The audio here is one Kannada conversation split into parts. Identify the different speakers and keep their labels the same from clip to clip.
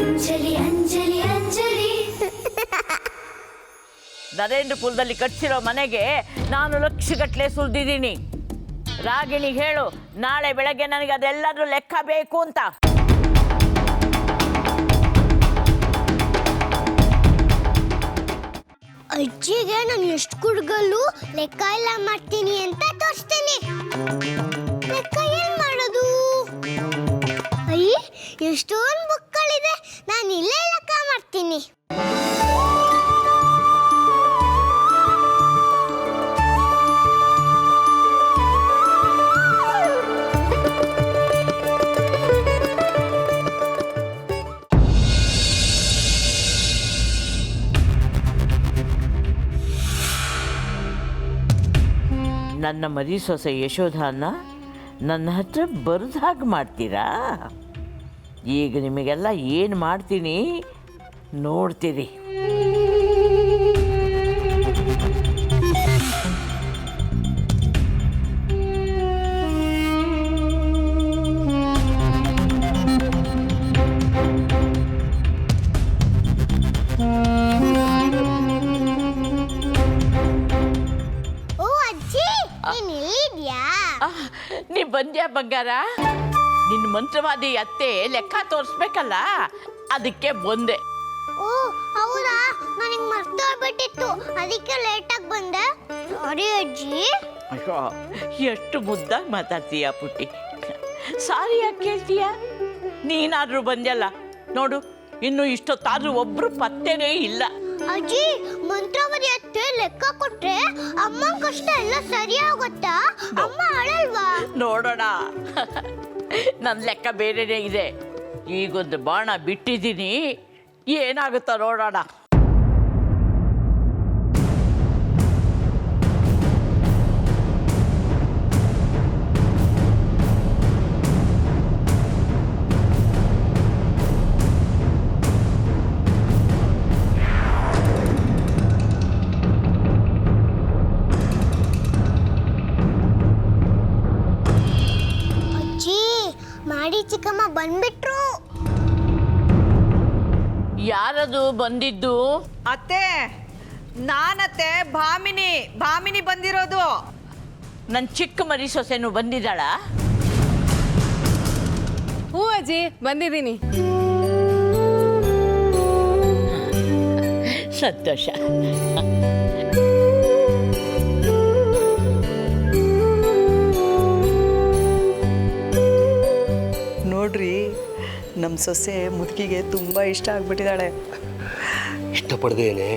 Speaker 1: ಅಂಜಲಿ ಅಂಜಲಿ ಅಂಜಲಿ
Speaker 2: ನರೇಂದ್ರಪುರದಲ್ಲಿ ಕಟ್ಸಿರೋ ಮನೆಗೆ ನಾನು ಲಕ್ಷಗಟ್ಟಲೆ ಸುರಿದಿದ್ದೀನಿ. ರಾಗಿಣಿಗೆ ಹೇಳು, ನಾಳೆ ಬೆಳಗ್ಗೆ ನನಗೆ ಅದೆಲ್ಲರೂ ಲೆಕ್ಕ ಬೇಕು ಅಂತ.
Speaker 3: ಅಜ್ಜಿಗೆ ನಾನು ಎಷ್ಟು ಕುಡ್ಗಲ್ಲು ಲೆಕ್ಕ ಎಲ್ಲ ಮಾಡ್ತೀನಿ ಅಂತ ತೋರಿಸ್ತೀನಿ. ಲೆಕ್ಕ ಏನ್ ಮಾಡೋದು? ಅಯ್ಯ, ಎಷ್ಟೊಂದು ಬುಕ್ಗಳಿದೆ, ನಾನು ಇಲ್ಲೇ ಲೆಕ್ಕ ಮಾಡ್ತೀನಿ.
Speaker 2: ನನ್ನ ಮರಿ ಸೊಸೆ ಯಶೋಧಾನ ನನ್ನ ಹತ್ರ ಬರೆದು ಹಾಗೆ ಮಾಡ್ತೀರಾ? ಈಗ ನಿಮಗೆಲ್ಲ ಏನು ಮಾಡ್ತೀನಿ ನೋಡ್ತೀರಿ. ನೀ ಬಂದ್ಯಾ ಬಂಗಾರ? ನಿನ್ನ ಮಂತ್ರವಾದಿ ಅತ್ತೆ ಲೆಕ್ಕ ತೋರಿಸ್ಬೇಕಲ್ಲ, ಅದಕ್ಕೆ ಬಂದೆ.
Speaker 3: ಓ ಹೌದಾ, ನನಗೆ ಮರ್ತೋಗ್ಬಿಟ್ಟಿತ್ತು, ಅದಕ್ಕೆ ಲೇಟಾಗಿ ಬಂದೆ. ಸಾರಿ ಅಜ್ಜಿ.
Speaker 2: ಅಯ್ಯೋ, ಎಷ್ಟು ಮುದ್ದಾಗಿ ಮಾತಾಡ್ತೀಯ ಪುಟ್ಟಿ. ಸಾರಿ ಯಾಕೆ ಕೇಳ್ತೀಯ? ನೀನಾದ್ರೂ ಬಂದ್ಯಲ್ಲ ನೋಡು, ಇನ್ನು ಇಷ್ಟೊತ್ತಾದ್ರೂ ಒಬ್ರು ಪತ್ತೆನೇ ಇಲ್ಲ.
Speaker 3: ಅಜ್ಜಿ, ಮಂತ್ರವಾದಿ ಅತ್ತೆ ಲೆಕ್ಕ ಕೊಟ್ರೆ ಅಮ್ಮನ ಕಷ್ಟ ಎಲ್ಲ ಸರಿಯಾಗುತ್ತಾ? ಅಮ್ಮ ಅಳಲ್ವಾ?
Speaker 2: ನೋಡೋಣ, ನನ್ನ ಲೆಕ್ಕ ಬೇರೆನೇ ಇದೆ. ಈಗೊಂದು ಬಾಣ ಬಿಟ್ಟಿದ್ದೀನಿ, ಏನಾಗುತ್ತೋ ನೋಡೋಣ.
Speaker 3: ಮಾಡಿ ಚಿಕ್ಕಮ್ಮ ಬಂದ್ಬಿಟ್ರು.
Speaker 2: ಯಾರದು ಬಂದಿದ್ದು?
Speaker 4: ಅತ್ತೆ, ನಾನತ್ತೆ ಭಾಮಿನಿ ಬಂದಿರೋದು.
Speaker 2: ನನ್ನ ಚಿಕ್ಕ ಮರಿ ಸೊಸೆನು ಬಂದಿದ್ದಾಳ?
Speaker 5: ಹ್ಞೂ ಅಜ್ಜಿ, ಬಂದಿದ್ದೀನಿ.
Speaker 2: ಸಂತೋಷ.
Speaker 4: ನೋಡ್ರಿ, ನಮ್ಮ ಸೊಸೆ ಮುದುಕಿಗೆ ತುಂಬ ಇಷ್ಟ ಆಗ್ಬಿಟ್ಟಿದ್ದಾಳೆ.
Speaker 6: ಇಷ್ಟಪಡ್ದೇನೆ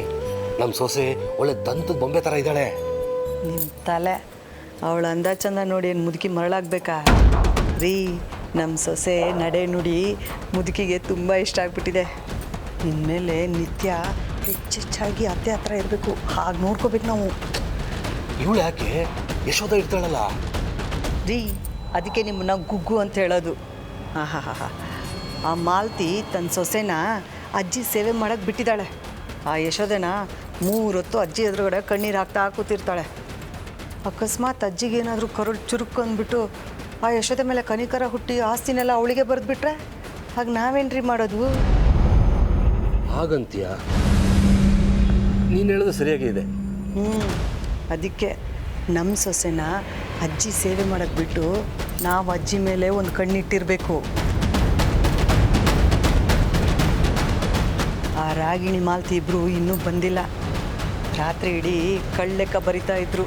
Speaker 6: ನಮ್ಮ ಸೊಸೆ ಒಳ್ಳೆ ದಂತದ ಬೊಂಬೆ ಥರ ಇದ್ದಾಳೆ.
Speaker 4: ನಿಮ್ಮ ತಲೆ, ಅವಳ ಅಂದ ಚಂದ ನೋಡಿ ಏನು ಮುದುಕಿ ಮರಳಾಗಬೇಕಾ ರೀ? ನಮ್ಮ ಸೊಸೆ ನಡೆ ನುಡಿ ಮುದುಕಿಗೆ ತುಂಬ ಇಷ್ಟ ಆಗ್ಬಿಟ್ಟಿದೆ. ಇನ್ಮೇಲೆ ನಿತ್ಯ ಹೆಚ್ಚೆಚ್ಚಾಗಿ ಅತ್ತೆ ಹತ್ರ ಇರಬೇಕು, ಹಾಗೆ ನೋಡ್ಕೋಬೇಕು ನಾವು.
Speaker 6: ಇವಳು ಯಾಕೆ ಯಶೋಧ ಇರ್ತಾಳಲ್ಲ
Speaker 4: ರೀ, ಅದಕ್ಕೆ ನಿಮ್ಮನ್ನ ಗುಗ್ಗು ಅಂತ ಹೇಳೋದು. ಆಹಾ, ಆ ಮಾಲ್ತಿ ತನ್ನ ಸೊಸೆನ ಅಜ್ಜಿ ಸೇವೆ ಮಾಡೋಕ್ಕೆ ಬಿಟ್ಟಿದ್ದಾಳೆ. ಆ ಯಶೋಧನ 3 ಹೊತ್ತು ಅಜ್ಜಿ ಎದುರುಗಡೆ ಕಣ್ಣೀರು ಹಾಕ್ತಾ ಕೂತಿರ್ತಾಳೆ. ಅಕಸ್ಮಾತ್ ಅಜ್ಜಿಗೇನಾದರೂ ಕರುಳು ಚುರುಕು ಅಂದ್ಬಿಟ್ಟು ಆ ಯಶೋಧ ಮೇಲೆ ಕನಿಕರ ಹುಟ್ಟಿ ಆಸ್ತಿನೆಲ್ಲ ಅವಳಿಗೆ ಬರೆದ್ಬಿಟ್ರೆ ಆಗ ನಾವೇನ್ರಿ ಮಾಡೋದು?
Speaker 6: ಹಾಗಂತೀಯ? ನೀನು ಹೇಳೋದು ಸರಿಯಾಗಿ ಇದೆ.
Speaker 4: ಅದಕ್ಕೆ ನಮ್ಮ ಸೊಸೆನ ಅಜ್ಜಿ ಸೇವೆ ಮಾಡೋಕ್ಕೆ ಬಿಟ್ಟು ನಾವು ಅಜ್ಜಿ ಮೇಲೆ ಒಂದು ಕಣ್ಣಿಟ್ಟಿರಬೇಕು. ಆ ರಾಗಿಣಿ ಮಾಲ್ತಿ ಇಬ್ಬರು ಇನ್ನೂ ಬಂದಿಲ್ಲ. ರಾತ್ರಿ ಇಡೀ ಲೆಕ್ಕ ಬರಿತಾ ಇದ್ರು.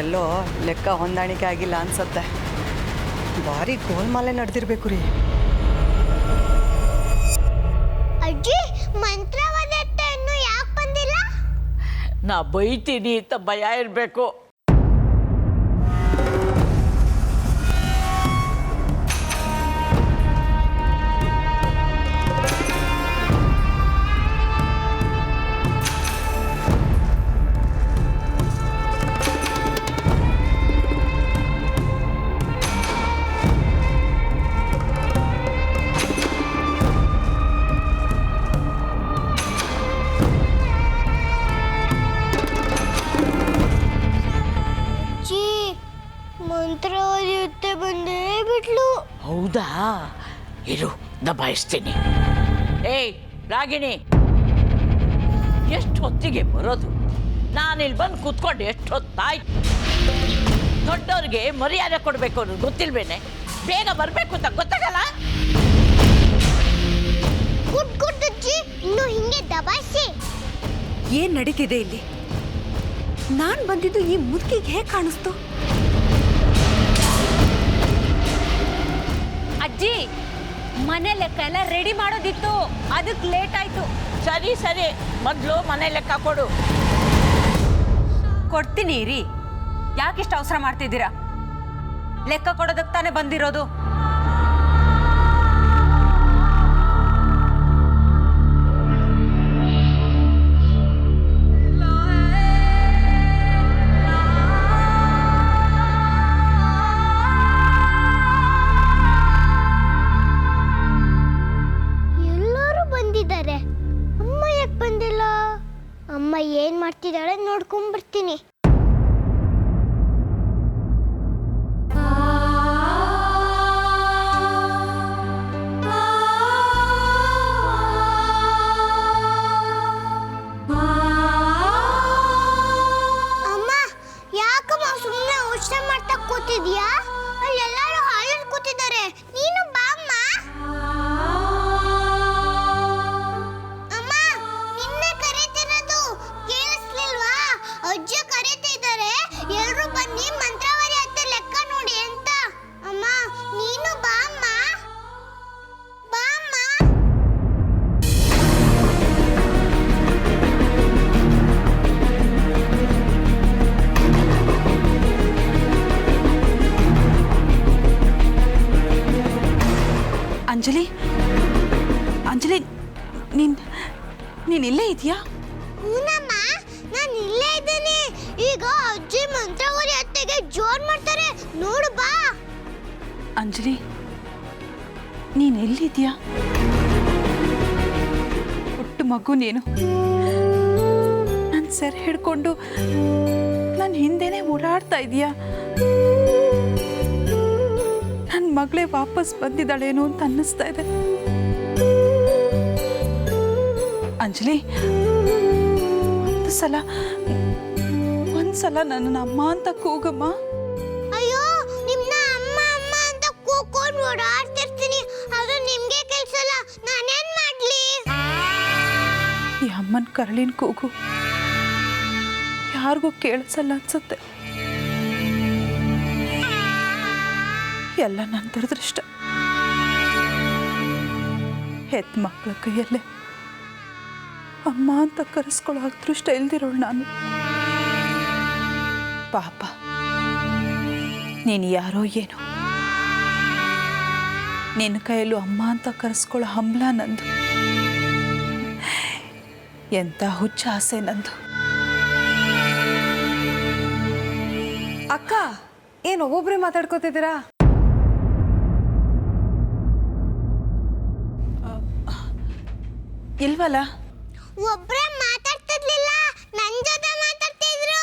Speaker 4: ಎಲ್ಲೋ ಲೆಕ್ಕ ಹೊಂದಾಣಿಕೆ ಆಗಿಲ್ಲ ಅನ್ಸತ್ತೆ. ಭಾರಿ ಗೋಲ್ಮಾಲೆ ನಡೆದಿರ್ಬೇಕು ರೀ.
Speaker 3: ಅಜ್ಜಿ, ಮಂತ್ರವಾದಿ ಅತ್ತೆ ಇನ್ನೂ ಯಾಕೆ ಬಂದಿಲ್ಲ?
Speaker 2: ನಾ ಬೈತೀನಿ ಅಂತ ಭಯ ಇರಬೇಕು.
Speaker 3: ಮಂತ್ರವಾದಿ ಅತ್ತೆ ಬಂದೇ ಬಿಟ್ಲು.
Speaker 2: ಹೌದಾ? ಇರು, ದಬಾಯಿಸ್ತೀನಿ. ಏಯ್ ರಾಗಿಣಿ, ಎಷ್ಟು ಹೊತ್ತಿಗೆ ಬರೋದು? ನಾನಿಲ್ಲಿ ಬಂದು ಕೂತ್ಕೊಂಡು ಎಷ್ಟು ಹೊತ್ತಾಯ್ತು? ದೊಡ್ಡವ್ರಿಗೆ ಮರ್ಯಾದೆ ಕೊಡಬೇಕು ಅನ್ನೋದು ಗೊತ್ತಿಲ್ವೇನೆ? ಬೇಗ ಬರಬೇಕು ಅಂತ ಗೊತ್ತಾಗಲ್ಲ?
Speaker 3: ಗುಡ್ ಗುಡ್ ಅಜ್ಜಿ, ಇನ್ನು ಹಿಂಗೆ ದಬಾಯಿಸಿ.
Speaker 7: ಏನ್ ನಡೀತಿದೆ ಇಲ್ಲಿ? ನಾನ್ ಬಂದಿದ್ದು ಈ ಮುದುಕಿಗೆ ಹೇಗೆ ಕಾಣಿಸ್ತು?
Speaker 8: ಅಜ್ಜಿ, ಮನೆ ಲೆಕ್ಕ ಎಲ್ಲ ರೆಡಿ ಮಾಡೋದಿತ್ತು, ಅದಕ್ಕೆ ಲೇಟ್ ಆಯ್ತು.
Speaker 2: ಸರಿ ಸರಿ, ಮೊದಲು ಮನೆ ಲೆಕ್ಕ ಕೊಡು.
Speaker 8: ಕೊಡ್ತೀನಿ ರೀ, ಯಾಕಿಷ್ಟು ಅವಸರ ಮಾಡ್ತಿದ್ದೀರಾ? ಲೆಕ್ಕ ಕೊಡೋದಕ್ಕೆ ತಾನೇ ಬಂದಿರೋದು.
Speaker 3: ಎಲ್ಲರೂ ಬಂದಿದ್ದಾರೆ, ಅಮ್ಮ ಯಾಕೆ ಬಂದಿಲ್ಲ? ಅಮ್ಮ ಏನ್ ಮಾಡ್ತಿದ್ದಾಳೆ ನೋಡ್ಕೊಂಡ್ಬರ್ತೀನಿ. ಅಮ್ಮ, ಯಾಕಮ್ಮ ಸುಮ್ಮನೆ ಯೋಚನೆ ಮಾಡ್ತಾ ಕೂತಿದ್ಯಾ? ಅಲ್ಲಿ ಎಲ್ಲರೂ ಹಾಲಲ್ಲಿ ಕೂತಿದ್ದಾರೆ, ನೀನು ಬಾ ಅಮ್ಮ. ಅಮ್ಮ, ನಿನ್ನೆ ಕರೀತಿರೋದು ಕೇಳಿಸ್ಲಿಲ್ವಾ? ಅಜ್ಜ ಕರೀತಿದ್ದಾರೆ, ಎಲ್ರು ಬನ್ನಿ ಮಂತ್ರವಾರಿ ಹತ್ತೆ ಲೆಕ್ಕ ನೋಡಿ ಅಂತ. ಅಮ್ಮ, ನೀನು ಬಾ ಅಮ್ಮ, ಬಾ ಅಮ್ಮ.
Speaker 7: ಅಂಜಲಿ, ಅಂಜಲಿ, ನೀನ್ ಇಲ್ಲೇ ಇದೆಯಾ?
Speaker 3: ಹೂನಮ್ಮ, ನಾನು ಇಲ್ಲೇ ಇದ್ದೇನೆ. ಈಗ ಅಜ್ಜಿ ಮಂತ್ರವಾರಿ ಅತ್ತೆಗೆ ಜೋರ್ ಮಾಡ್ತಾರೆ, ನೋಡು ಬಾ.
Speaker 7: ಅಂಜಲಿ, ನೀನ್ ಎಲ್ಲಿದ್ಯಾ? ಪುಟ್ಟ ಮಗು ನೀನು. ನನ್ನ ಸೆರೆ ಹಿಡ್ಕೊಂಡು ನನ್ನ ಹಿಂದೆನೆ ಓಡಾಡ್ತಾ ಇದೀಯಾ? ನನ್ನ ಮಗಳೇ ವಾಪಸ್ ಬಂದಿದ್ದಾಳೇನೋ ಅಂತ ಅನ್ನಿಸ್ತಾ ಇದೆ. ಅಂಜಲಿ, ಒಂದ್ಸಲ ನನ್ನನ್ನು ಅಮ್ಮ ಅಂತ ಕೂಗಮ್ಮ.
Speaker 3: ಅಯ್ಯೋ, ನಿಮ್ನ ಅಮ್ಮ ಅಮ್ಮ ಅಂತ ಕೂಕೊಂಡು ಓಡಾಡ್ತಿರ್ತೀನಿ, ಅದು ನಿಮ್ಗೆ ಕೆಲ್ಸಲ್ಲ, ನಾನೇನ್ ಮಾಡ್ಲಿ?
Speaker 7: ಈ ಅಮ್ಮನ ಕರಳಿನ ಕೂಗು ಯಾರಿಗೂ ಕೇಳಿಸಲ್ಲ ಅನ್ಸುತ್ತೆ. ಎಲ್ಲ ನನ್ನ ದುರದೃಷ್ಟ. ಹೆತ್ತ ಮಕ್ಕಳ ಕೈಯಲ್ಲೇ ಅಮ್ಮ ಅಂತ ಕರೆಸ್ಕೊಳ್ಳೋ ಅದೃಷ್ಟ ಇಲ್ದಿರೋಳು ನಾನು. ಪಾಪ, ನೀನು ಯಾರೋ ಏನೋ, ನಿನ್ನ ಕೈಯಲ್ಲೂ ಅಮ್ಮ ಅಂತ ಕರೆಸ್ಕೊಳ್ಳೋ ಹಂಬಲ ನಂದು. ಎಂಥ ಹುಚ್ಚ ಆಸೆ ನಂದು.
Speaker 5: ಅಕ್ಕ, ಏನು ಒಬ್ಬೊಬ್ಬರೇ ಮಾತಾಡ್ಕೋತಿದ್ದೀರಾ?
Speaker 7: ಇಲ್ವಲ್ಲ?
Speaker 3: ಒಬ್ರೇ ಮಾತಾಡ್ತಿರ್ಲಿಲ್ಲ, ನನ್ ಜೊತೆ ಮಾತಾಡ್ತಿದ್ರು.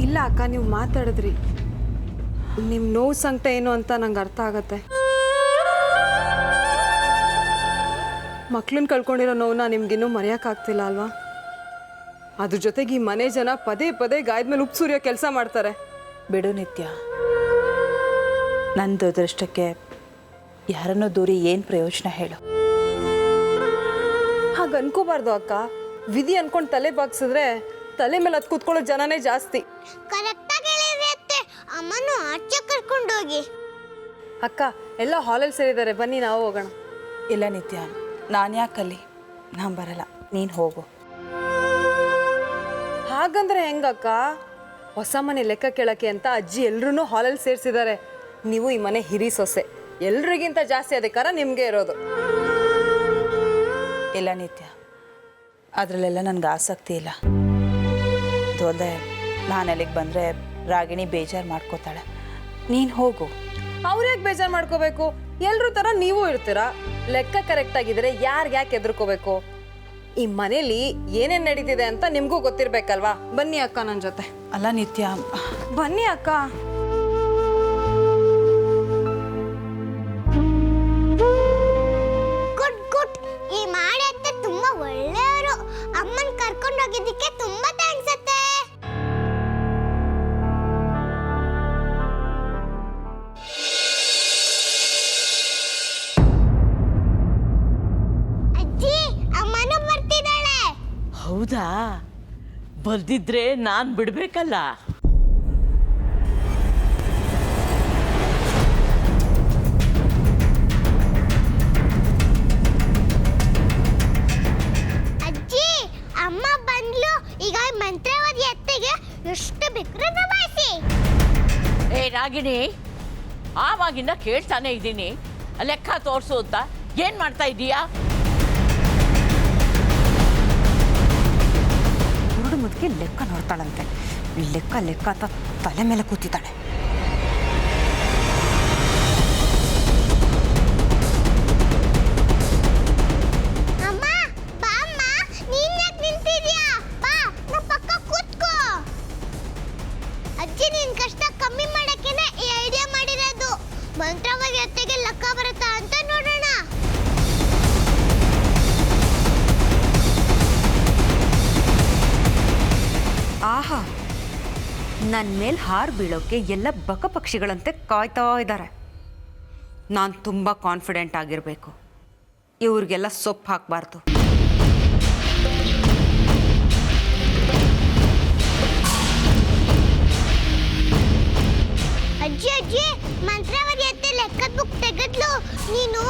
Speaker 5: ಇಲ್ಲ ಅಕ್ಕ, ನೀವು ಮಾತಾಡಿದ್ರಿ. ನಿಮ್ಮ ನೋವು ಸಂಕಟ ಏನು ಅಂತ ನಂಗೆ ಅರ್ಥ ಆಗತ್ತೆ. ಮಕ್ಳನ್ನ ಕಳ್ಕೊಂಡಿರೋ ನೋವನ್ನ ನಿಮ್ಗಿನ್ನೂ ಮರೆಯೋಕ್ಕಾಗ್ತಿಲ್ಲ ಅಲ್ವಾ? ಅದ್ರ ಜೊತೆಗೆ ಈ ಮನೆ ಜನ ಪದೇ ಪದೇ ಗಾಯದ ಮೇಲೆ ಉಪ್ಪು ಸುರಿಯೋ ಕೆಲಸ ಮಾಡ್ತಾರೆ.
Speaker 7: ಬಿಡು ನಿತ್ಯ, ನನ್ನ ದುರದೃಷ್ಟಕ್ಕೆ ಯಾರನ್ನೋ ದೂರಿ ಏನು ಪ್ರಯೋಜನ ಹೇಳು?
Speaker 5: ಹಾಗೆ ಅನ್ಕೋಬಾರ್ದು ಅಕ್ಕ. ವಿಧಿ ಅನ್ಕೊಂಡು ತಲೆ ಬಾಗ್ಸಿದ್ರೆ ತಲೆ ಮೇಲೆ ಹತ್ತು ಕೂತ್ಕೊಳ್ಳೋ ಜನನೇ ಜಾಸ್ತಿ.
Speaker 3: ಕರೆಕ್ಟಾಗಿ ಹೇಳಿದ್ರಿ ಅತ್ತೆ, ಅಮ್ಮನು ಆಚೆ ಕರ್ಕೊಂಡೋಗಿ.
Speaker 5: ಅಕ್ಕ, ಎಲ್ಲ ಹಾಲಲ್ಲಿ ಸೇರಿದ್ದಾರೆ, ಬನ್ನಿ ನಾವು ಹೋಗೋಣ.
Speaker 7: ಇಲ್ಲ ನಿತ್ಯ, ನಾನು ಯಾಕಲ್ಲಿ? ನಾನು ಬರಲ್ಲ, ನೀನು ಹೋಗು.
Speaker 5: ಹಾಗಂದ್ರೆ ಹೆಂಗಕ್ಕ? ಹೊಸ ಮನೆ ಲೆಕ್ಕ ಕೇಳಕ್ಕೆ ಅಂತ ಅಜ್ಜಿ ಎಲ್ರೂ ಹಾಲಲ್ಲಿ ಸೇರಿಸಿದ್ದಾರೆ. ನೀವು ಈ ಮನೆ ಹಿರಿ ಸೊಸೆ, ಎಲ್ರಿಗಿಂತ ಜಾಸ್ತಿ ಅಧಿಕಾರ ನಿಮಗೆ ಇರೋದು.
Speaker 7: ಇಲ್ಲ ನಿತ್ಯ, ಅದರಲ್ಲೆಲ್ಲ ನನಗೆ ಆಸಕ್ತಿ ಇಲ್ಲ. ಹೋದೆ ನಾನು ಅಲ್ಲಿಗೆ ಬಂದರೆ ರಾಗಿಣಿ ಬೇಜಾರು ಮಾಡ್ಕೋತಾಳೆ. ನೀನು ಹೋಗು.
Speaker 5: ಅವ್ರ್ಯಾಕೆ ಬೇಜಾರು ಮಾಡ್ಕೋಬೇಕು? ಎಲ್ರೂ ಥರ ನೀವು ಇರ್ತೀರಾ. ಲೆಕ್ಕ ಕರೆಕ್ಟ್ ಆಗಿದ್ರೆ ಯಾರಿಗೆ ಯಾಕೆ ಹೆದರ್ಕೋಬೇಕು? ಈ ಮನೇಲಿ ಏನೇನು ನಡೀತಿದೆ ಅಂತ ನಿಮಗೂ ಗೊತ್ತಿರ್ಬೇಕಲ್ವಾ? ಬನ್ನಿ ಅಕ್ಕ ನನ್ನ ಜೊತೆ.
Speaker 7: ಅಲ್ಲ ನಿತ್ಯ,
Speaker 5: ಬನ್ನಿ ಅಕ್ಕ.
Speaker 3: ಆಗಿದ್ದಕ್ಕೆ ತುಂಬಾ ಥ್ಯಾಂಕ್ಸ್ ಅತ್ತೆ. ಅಜ್ಜಿ, ಅಮ್ಮನೂ ಬರ್ತಿದ್ದಾಳೆ.
Speaker 2: ಹೌದಾ? ಬರ್ದಿದ್ರೆ ನಾನು ಬಿಡ್ಬೇಕಲ್ಲ.
Speaker 3: ಅಜ್ಜಿ, ಅಮ್ಮ ಬಂದ್ಲು. ಈಗ ಮಂತ್ರವಾದಿ ಅತ್ತೆಗೆ ಎಷ್ಟು ಬೇಕಾದ್ರೂ ದಬಾಯಿಸಿ.
Speaker 2: ಏ ರಾಗಿಣಿ, ಆವಾಗಿಂದ ಕೇಳ್ತಾನೆ ಇದ್ದೀನಿ, ಲೆಕ್ಕ ತೋರಿಸು ಅಂತ. ಏನು ಮಾಡ್ತಾ ಇದ್ದೀಯಾ?
Speaker 8: ಹುಡುಗ ಮುದುಕಿ ಲೆಕ್ಕ ನೋಡ್ತಾಳಂತೆ. ಲೆಕ್ಕ ಲೆಕ್ಕ ಅಂತ ತಲೆ ಮೇಲೆ ಕೂತಿದ್ದಾಳೆ.
Speaker 3: ಅಮ್ಮ, ಬಾ ಅಮ್ಮ. ನೀನ್ ಯಾಕೆ ನಿಂತಿದ್ಯಾ? ಬಾ, ನಮ್ಮ ಪಕ್ಕ ಕೂತ್ಕೋ. ಅಜ್ಜಿ, ನಿನ್ ಕಷ್ಟ ಕಮ್ಮಿ ಮಾಡಕ್ಕೇನೆ ಈ ಐಡಿಯಾ ಮಾಡಿರೋದು. ಮಂತ್ರವಾದಿ ಅತ್ತೆಗೆ ಲೆಕ್ಕ ಬರುತ್ತಾ ಅಂತ ನೋಡೋಣ.
Speaker 8: ಆಹಾ, ನನ್ನ ಮೇಲೆ ಹಾರು ಬೀಳೋಕೆ ಎಲ್ಲ ಬಕ ಪಕ್ಷಿಗಳಂತೆ ಕಾಯ್ತಾ ಇದ್ದಾರೆ. ನಾನು ತುಂಬ ಕಾನ್ಫಿಡೆಂಟ್ ಆಗಿರಬೇಕು. ಇವ್ರಿಗೆಲ್ಲ ಸೊಪ್ಪು ಹಾಕಬಾರ್ದು.
Speaker 3: ಅಜ್ಜಿ ಅಜ್ಜಿ, ಮಂತ್ರವಾದಿ ಅತ್ತೆ ಲೆಕ್ಕದ ಬುಕ್ ತೆಗೆದ್ಲು. ನೀನು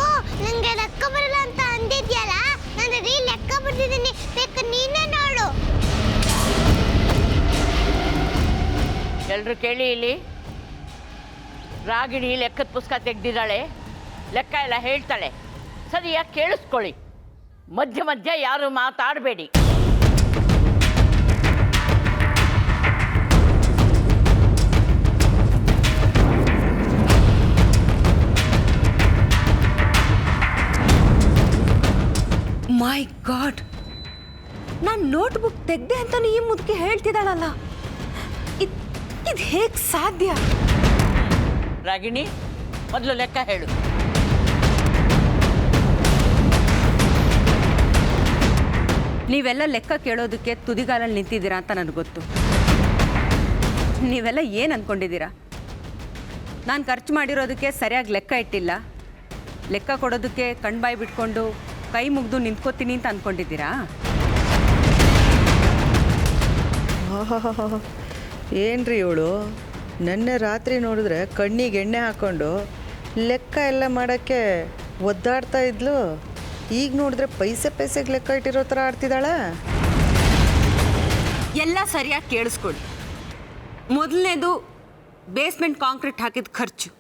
Speaker 3: ನಂಗೆ ಲೆಕ್ಕ ಬರಲ್ಲ ಅಂತ ಅಂದಿದ್ಯಲ್ಲ, ನಾನು ಲೆಕ್ಕ ಬರ್ದಿದ್ದೀನಿ, ಬೇಕು ನೀನೇ ನೋಡು.
Speaker 2: ಎಲ್ಲರೂ ಕೇಳಿ ಇಲ್ಲಿ. ರಾಗಿಣಿ ಲೆಕ್ಕದ ಪುಸ್ತಕ ತೆಗೆದಿದ್ದಾಳೆ, ಲೆಕ್ಕ ಎಲ್ಲ ಹೇಳ್ತಾಳೆ. ಸರಿಯಾಗಿ ಕೇಳಿಸ್ಕೊಳ್ಳಿ, ಮಧ್ಯ ಮಧ್ಯ ಯಾರು ಮಾತಾಡಬೇಡಿ.
Speaker 8: ಮೈ ಗಾಡ್, ನಾನು ನೋಟ್ಬುಕ್ ತೆಗ್ದೆ ಅಂತ ಈ ಮುದುಕಿ ಹೇಳ್ತಿದ್ದಾಳಲ್ಲ, ಇದು ಹೇಗೆ ಸಾಧ್ಯ?
Speaker 2: ರಾಗಿಣಿ, ಮೊದಲು ಲೆಕ್ಕ ಹೇಳು.
Speaker 8: ನೀವೆಲ್ಲ ಲೆಕ್ಕ ಕೇಳೋದಕ್ಕೆ ತುದಿಗಾಲಲ್ಲಿ ನಿಂತಿದ್ದೀರಾ ಅಂತ ನನಗೆ ಗೊತ್ತು. ನೀವೆಲ್ಲ ಏನು ಅಂದ್ಕೊಂಡಿದ್ದೀರಾ? ನಾನು ಖರ್ಚು ಮಾಡಿರೋದಕ್ಕೆ ಸರಿಯಾಗಿ ಲೆಕ್ಕ ಇಟ್ಟಿಲ್ಲ, ಲೆಕ್ಕ ಕೊಡೋದಕ್ಕೆ ಕಣ್ಬಾಯಿ ಬಿಟ್ಕೊಂಡು ಕೈ ಮುಗಿದು ನಿಂತ್ಕೋತೀನಿ ಅಂತ ಅಂದ್ಕೊಂಡಿದ್ದೀರಾ?
Speaker 4: ಏನ್ರಿ ಇವಳು ನೆನ್ನೆ ರಾತ್ರಿ ನೋಡಿದ್ರೆ ಕಣ್ಣಿಗೆ ಎಣ್ಣೆ ಹಾಕ್ಕೊಂಡು ಲೆಕ್ಕ ಎಲ್ಲ ಮಾಡೋಕ್ಕೆ ಒದ್ದಾಡ್ತಾ ಇದ್ಲು. ಈಗ ನೋಡಿದ್ರೆ ಪೈಸೆಗೆ ಲೆಕ್ಕ ಇಟ್ಟಿರೋ ಥರ ಆಡ್ತಿದ್ದಾಳೆ.
Speaker 8: ಎಲ್ಲ ಸರಿಯಾಗಿ ಕೇಳಿಸ್ಕೊಳ್ಳಿ. ಮೊದಲನೇದು ಬೇಸ್ಮೆಂಟ್ ಕಾಂಕ್ರೀಟ್ ಹಾಕಿದ ಖರ್ಚು.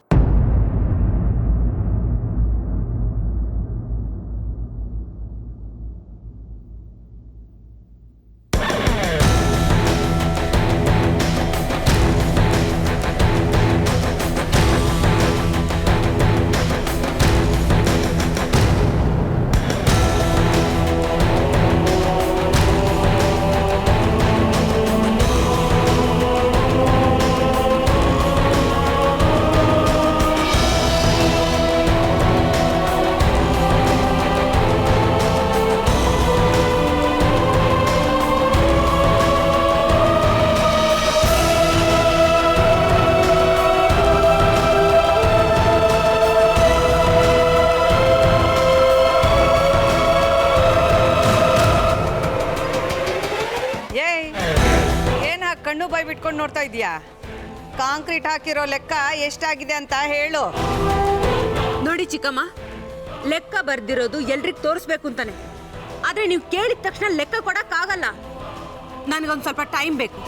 Speaker 4: ಕಣ್ಣು ಬಾಯಿ ಬಿಟ್ಕೊಂಡು ನೋಡ್ತಾ ಇದೀಯಾ? ಕಾಂಕ್ರೀಟ್ ಹಾಕಿರೋ ಲೆಕ್ಕ ಎಷ್ಟಾಗಿದೆ ಅಂತ ಹೇಳು.
Speaker 8: ನೋಡಿ ಚಿಕ್ಕಮ್ಮ, ಲೆಕ್ಕ ಬರ್ದಿರೋದು ಎಲ್ರಿಗೂ ತೋರಿಸ್ಬೇಕು ಅಂತಾನೆ. ಆದರೆ ನೀವು ಕೇಳಿದ ತಕ್ಷಣ ಲೆಕ್ಕ ಕೊಡೋಕ್ಕಾಗಲ್ಲ. ನನಗೊಂದು ಸ್ವಲ್ಪ ಟೈಮ್ ಬೇಕು.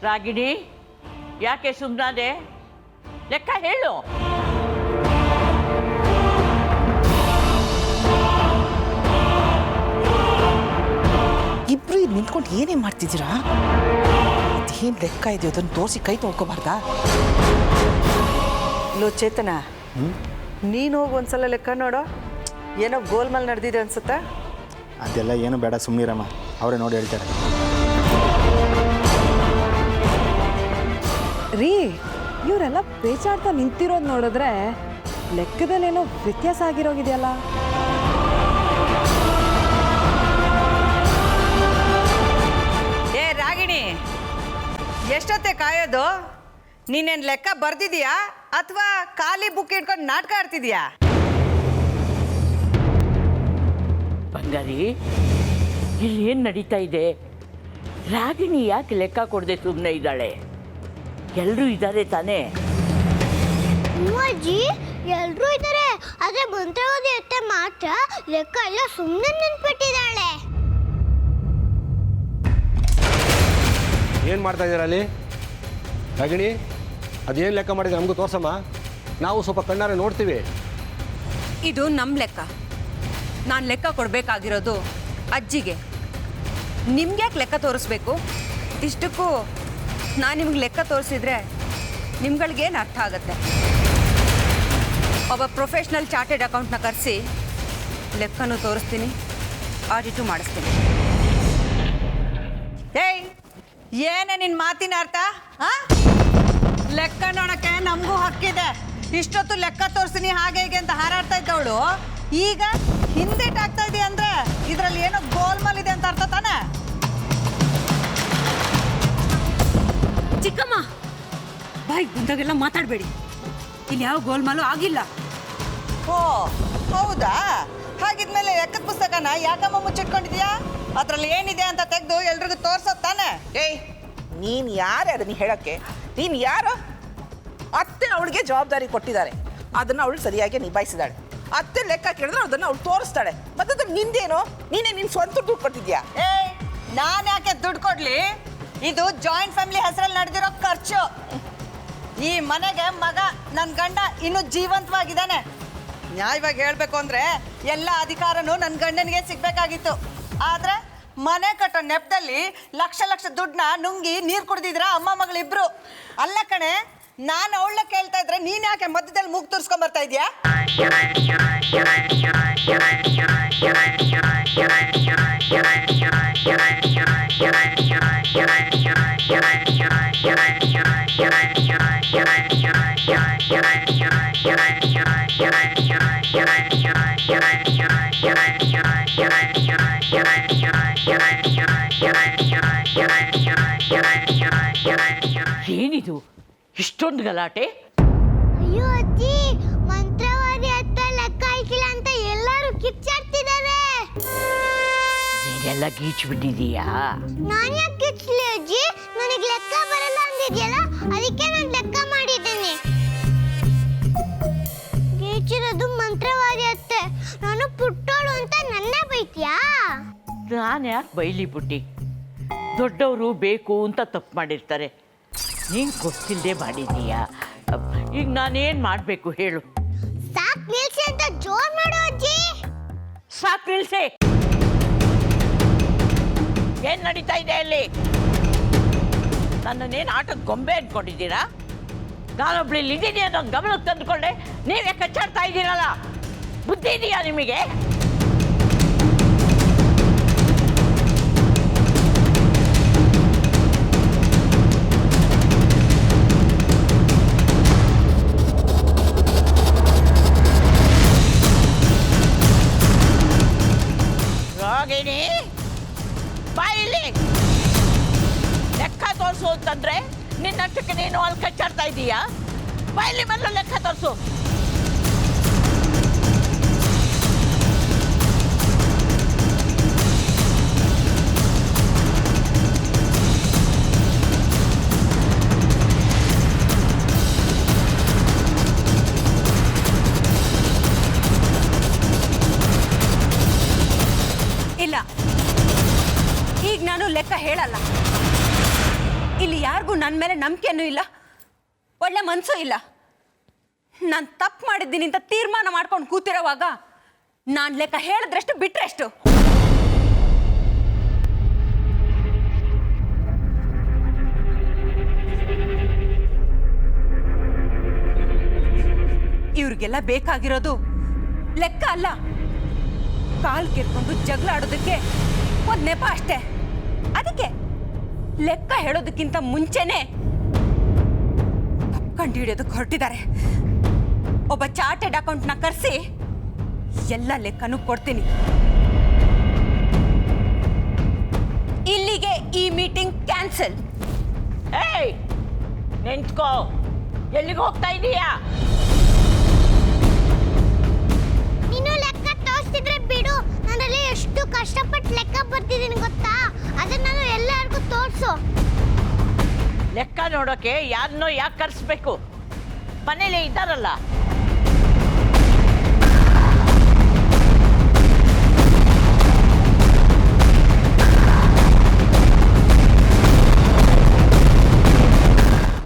Speaker 2: ರಾಗಿಣಿ, ಯಾಕೆ ಸುಮ್ಮನಾದೆ? ಲೆಕ್ಕ ಹೇಳು.
Speaker 9: ಇಬ್ರು ಇಲ್ಲಿ ನಿಂತ್ಕೊಂಡು ಏನೇ ಮಾಡ್ತಿದ್ದೀರಾ? ಅದೇನು ಲೆಕ್ಕ ಇದೆಯೋ ಅದನ್ನು ತೋರಿಸಿ ಕೈ ತೊಳ್ಕೊಬಾರ್ದಾ?
Speaker 4: ಲೋ ಚೇತನ, ನೀನು ಹೋಗಿ ಒಂದ್ಸಲ ಲೆಕ್ಕ ನೋಡೋ, ಏನೋ ಗೋಲ್ಮಾಲ್ ನಡೆದಿದೆ ಅನ್ಸುತ್ತಾ?
Speaker 10: ಅದೆಲ್ಲ ಏನು ಬೇಡ, ಸುಮ್ಮನಿರಮ್ಮ, ಅವರೇ ನೋಡಿ ಹೇಳ್ತಾರೆ.
Speaker 5: ರೀ, ಇವರೆಲ್ಲ ಪೇಚಾಡ್ತಾ ನಿಂತಿರೋದು ನೋಡಿದ್ರೆ ಲೆಕ್ಕದಲ್ಲೇನೋ ವ್ಯತ್ಯಾಸ ಆಗಿರೋಗಿದೆಯಲ್ಲ.
Speaker 4: ಏ ರಾಗಿಣಿ, ಎಷ್ಟೊತ್ತೆ ಕಾಯೋದು? ನೀನೇನು ಲೆಕ್ಕ ಬರ್ದಿದೀಯಾ ಅಥವಾ ಖಾಲಿ ಬುಕ್ ಇಟ್ಕೊಂಡು ನಾಟಕ ಆಡ್ತಿದ್ಯಾ?
Speaker 2: ಬಂಗಾರಿ, ಇಲ್ಲಿ ಏನು ನಡೀತಾ ಇದೆ? ರಾಗಿಣಿ ಯಾಕೆ ಲೆಕ್ಕ ಕೊಡದೆ ಸುಮ್ಮನೆ ಇದ್ದಾಳೆ? ಎಲ್ಲರೂ ಇದ್ದಾರೆ ತಾನೇ?
Speaker 3: ಅಜ್ಜಿ, ಎಲ್ರೂ ಇದ್ದಾರೆ. ಆದ್ರೆ ಮಂತ್ರವಾದಿ ಅತ್ತೆ ಮಾತ್ರ ಲೆಕ್ಕ ಎಲ್ಲ ಸುಮ್ಮನೆ ನೆನ್ಪಿಟ್ಟಿದ್ದಾಳೆ.
Speaker 6: ಏನು ಮಾಡ್ತಾ ಇದ್ದೀರಾ ಅಲ್ಲಿ? ರಾಗಿಣಿ, ಅದೇನು ಲೆಕ್ಕ ಮಾಡಿದ್ರೆ ನಮಗೂ ತೋರ್ಸಮ್ಮ, ನಾವು ಸ್ವಲ್ಪ ಕಣ್ಣಾರೆ ನೋಡ್ತೀವಿ.
Speaker 8: ಇದು ನಮ್ಮ ಲೆಕ್ಕ. ನಾನು ಲೆಕ್ಕ ಕೊಡಬೇಕಾಗಿರೋದು ಅಜ್ಜಿಗೆ. ನಿಮ್ಗ್ಯಾಕೆ ಲೆಕ್ಕ ತೋರಿಸ್ಬೇಕು? ಇಷ್ಟಕ್ಕೂ ನಾನು ನಿಮ್ಗೆ ಲೆಕ್ಕ ತೋರಿಸಿದ್ರೆ ನಿಮ್ಗಳಿಗೇನು ಅರ್ಥ ಆಗುತ್ತೆ? ಒಬ್ಬ ಪ್ರೊಫೆಷ್ನಲ್ ಚಾರ್ಟೆಡ್ ಅಕೌಂಟ್ನ ಕರೆಸಿ ಲೆಕ್ಕನೂ ತೋರಿಸ್ತೀನಿ, ಆಡಿಟು ಮಾಡಿಸ್ತೀನಿ.
Speaker 4: ಏಯ್, ಏನೇ ನಿನ್ನ ಮಾತಿನ ಅರ್ಥ? ಲೆಕ್ಕ ನೋಡೋಕ್ಕೆ ನಮಗೂ ಹಕ್ಕಿದೆ. ಇಷ್ಟೊತ್ತು ಲೆಕ್ಕ ತೋರಿಸ್ತೀನಿ ಹಾಗೆ ಹೀಗೆ ಅಂತ ಹಾರಾಡ್ತಾ ಇದ್ದವಳು ಈಗ ಹಿಂದೇಟಾಗ್ತಾ ಇದೆಯಾ ಅಂದ್ರೆ ಇದರಲ್ಲಿ ಏನೋ ಗೋಲ್ಮಾಲ್ ಇದೆ ಅಂತ ಅರ್ಥ ತಾನೆ?
Speaker 8: ಚಿಕ್ಕಮ್ಮ, ಬಾಯಿಗೆ ಬಂದಾಗೆಲ್ಲ ಮಾತಾಡಬೇಡಿ. ಇಲ್ಲಿ ಯಾವ ಗೋಲ್ಮಾಲು ಆಗಿಲ್ಲ.
Speaker 4: ಓ ಹೌದಾ? ಹಾಗಿದ್ಮೇಲೆ ಲೆಕ್ಕದ ಪುಸ್ತಕನ ಯಾಕಮ್ಮ ಮುಚ್ಚಿಟ್ಕೊಂಡಿದ್ಯಾ? ಅದರಲ್ಲಿ ಏನಿದೆ ಅಂತ ತೆಗೆದು ಎಲ್ರಿಗೂ ತೋರ್ಸೋದು ತಾನೆ?
Speaker 9: ಏಯ್, ನೀನು ಯಾರು ಅದನ್ನು ಹೇಳೋಕ್ಕೆ? ನೀನು ಯಾರು? ಅತ್ತೆ ಅವಳಿಗೆ ಜವಾಬ್ದಾರಿ ಕೊಟ್ಟಿದ್ದಾರೆ, ಅದನ್ನು ಅವಳು ಸರಿಯಾಗಿ ನಿಭಾಯಿಸಿದಾಳೆ. ಅತ್ತೆ ಲೆಕ್ಕ ಕೇಳಿದ್ರೆ ಅದನ್ನು ಅವಳು ತೋರಿಸ್ತಾಳೆ. ಮತ್ತೆ ನಿಂದೇನು? ನೀನೇ ನಿನ್ನ ಸ್ವಂತ ದುಡ್ಡು ಕೊಟ್ಟಿದ್ಯಾ?
Speaker 4: ಏಯ್, ನಾನು ಯಾಕೆ ದುಡ್ಡು ಕೊಡ್ಲಿ? ಇದು ಜಾಯಿಂಟ್ ಫ್ಯಾಮಿಲಿ ಹೆಸರಲ್ಲಿ ನಡೆದಿರೋ ಖರ್ಚು. ಈ ಮನೆಗೆ ಮಗ ನನ್ನ ಗಂಡ ಇನ್ನೂ ಜೀವಂತವಾಗಿದ್ದಾನೆ. ನ್ಯಾಯವಾಗಿ ಹೇಳ್ಬೇಕು ಅಂದ್ರೆ ಎಲ್ಲ ಅಧಿಕಾರನೂ ನನ್ನ ಗಂಡನಿಗೆ ಸಿಗ್ಬೇಕಾಗಿತ್ತು. ಆದ್ರೆ ಮನೆ ಕಟ್ಟೋ ನೆಪದಲ್ಲಿ ಲಕ್ಷ ಲಕ್ಷ ದುಡ್ಡನ್ನ ನುಂಗಿ ನೀರು ಕುಡ್ದಿದ್ರ ಅಮ್ಮ ಮಗಳಿಬ್ರು. ಅಲ್ಲ ಕಣೆ, ನಾನು ಅವಳ ಕೇಳ್ತಾ ಇದ್ರೆ ನೀನ್ ಯಾಕೆ ಮಧ್ಯದಲ್ಲಿ ಮೂಗ್ ತೋರಿಸ್ಕೊಂಡ್ ಬರ್ತಾ ಇದೀಯಾ?
Speaker 2: ಏನಿದು ಇಷ್ಟೊಂದು ಗಲಾಟೆ?
Speaker 3: ಅಯ್ಯೋ ಅಜ್ಜಿ, ಮಂತ್ರವಾದಿ ಅತ್ತ ಲೆಕ್ಕ ಹಾಕಿಲ್ಲ ಅಂತ ಎಲ್ಲರೂ ಕಿಚ್ಚಾಡ್ತಿದ್ದಾರೆ.
Speaker 2: ನೀನೆಲ್ಲ ಗೀಚ್ಬಿಟ್ಟಿದೀಯಾ?
Speaker 3: ನಾನು ಯಾಕೆ ಕಿಚ್ಲಿ ಅಜ್ಜಿ? ನನಗೆ ಲೆಕ್ಕ ಬರಲ್ಲ ಅಂದಿದ್ಯಲ್ಲ, ಅದಕ್ಕೆ ನಾನು ಲೆಕ್ಕ ಮಾಡಿದ್ದೇನೆ. ಗೀಚಿರೋದು ಮಂತ್ರವಾದಿ ಅತ್ತೆ. ನಾನು ಪುಟ್ಟೋಳು ಅಂತ ನನ್ನ ಬೈತ್ಯಾ?
Speaker 2: ನಾನು ಯಾಕೆ ಬೈಲಿ ಪುಟ್ಟಿ? ದೊಡ್ಡವರು ಬೇಕು ಅಂತ ತಪ್ಪು ಮಾಡಿರ್ತಾರೆ, ನೀನು ಗೊತ್ತಿಲ್ಲದೆ ಮಾಡಿದೀಯಾ? ಈಗ ನಾನೇನು ಮಾಡಬೇಕು ಹೇಳು?
Speaker 3: ಸಾಕ್ ನಿಲ್ಸಿ ಅಂತ ಜೋರ್ ಮಾಡು ಅಜ್ಜಿ.
Speaker 2: ಸಾಕು ನಿಲ್ಸೆ. ಏನು ನಡೀತಾ ಇದೆ ಅಲ್ಲಿ? ನನ್ನನ್ನೇನು ಆಟದ ಗೊಂಬೆ ಅಂದ್ಕೊಂಡಿದ್ದೀರಾ? ನಾನೊಬ್ಳು ಇದ್ದೀನಿ ಅನ್ನೋ ಗಮನಕ್ಕೆ ತಂದುಕೊಂಡೆ ನೀವೇ ಕಚ್ಚಾಡ್ತಾ ಇದ್ದೀರಲ್ಲ. ಬುದ್ಧಿ ಇದೆಯಾ ನಿಮಗೆ? ರಾಗಿಣಿ, ಬಾಯಿಲಿ ಲೆಕ್ಕ ತೋರಿಸು ಅಂತಂದ್ರೆ ನಿನ್ನಷ್ಟಕ್ಕೆ ನೀನು ಅಲ್ಲಿ ಕಚ್ಚಾಡ್ತಾ ಇದ್ದೀಯಾ? ಬಾಯಿಲಿ ಮೊದಲು ಲೆಕ್ಕ ತೋರಿಸು.
Speaker 8: ಇಲ್ಲ, ಈಗ ನಾನು ಲೆಕ್ಕ ಹೇಳಲ್ಲ. ಇಲ್ಲಿ ಯಾರಿಗೂ ನನ್ನ ಮೇಲೆ ನಂಬಿಕೆನೂ ಇಲ್ಲ, ಒಳ್ಳೆ ಮನಸ್ಸು ಇಲ್ಲ. ನಾನು ತಪ್ಪು ಮಾಡಿದ್ದೀನಿ ಅಂತ ತೀರ್ಮಾನ ಮಾಡ್ಕೊಂಡು ಕೂತಿರೋವಾಗ ನಾನು ಲೆಕ್ಕ ಹೇಳಿದ್ರಷ್ಟು ಬಿಟ್ರೆಷ್ಟು. ಇವ್ರಿಗೆಲ್ಲ ಬೇಕಾಗಿರೋದು ಲೆಕ್ಕ ಅಲ್ಲ, ಕಾಲ್ ಕೆರ್ಕೊಂಡು ಜಗಳ ಆಡೋದಕ್ಕೆ ಒಂದು ನೆಪ ಅಷ್ಟೇ. ಅದಕ್ಕೆ ಲೆಕ್ಕ ಹೇಳೋದಕ್ಕಿಂತ ಮುಂಚೆನೆ ಕಂಡು ಹಿಡಿಯೋದಕ್ಕೆ ಹೊರಟಿದ್ದಾರೆ. ಒಬ್ಬ ಚಾರ್ಟೆಡ್ ಅಕೌಂಟ್ನ ಕರೆಸಿ ಎಲ್ಲ ಲೆಕ್ಕನೂ ಕೊಡ್ತೀನಿ. ಇಲ್ಲಿಗೆ ಈ ಮೀಟಿಂಗ್ ಕ್ಯಾನ್ಸಲ್.
Speaker 2: ಏಯ್ ನಿಂತ್ಕೋ, ಎಲ್ಲಿಗೆ ಹೋಗ್ತಾ ಇದೀಯಾ?
Speaker 3: ನೀನು ಲೆಕ್ಕ ತೋರಿಸ್ತಿದ್ರೆ ಬಿಡು. ನಾನಲ್ಲಿ ಎಷ್ಟು ಕಷ್ಟಪಟ್ಟು ಲೆಕ್ಕ ಬರ್ತಿದ್ದೀನಿ ಗೊತ್ತಾ? ಅದನ್ನ ನಾನು ಎಲ್ಲರಿಗೂ ತೋರಿಸು.
Speaker 2: ಲೆಕ್ಕ ನೋಡೋಕೆ ಯಾರನ್ನೋ ಯಾಕೆ ಕರೆಸ್ಬೇಕು? ಮನೇಲಿ ಇದ್ದಾರಲ್ಲ.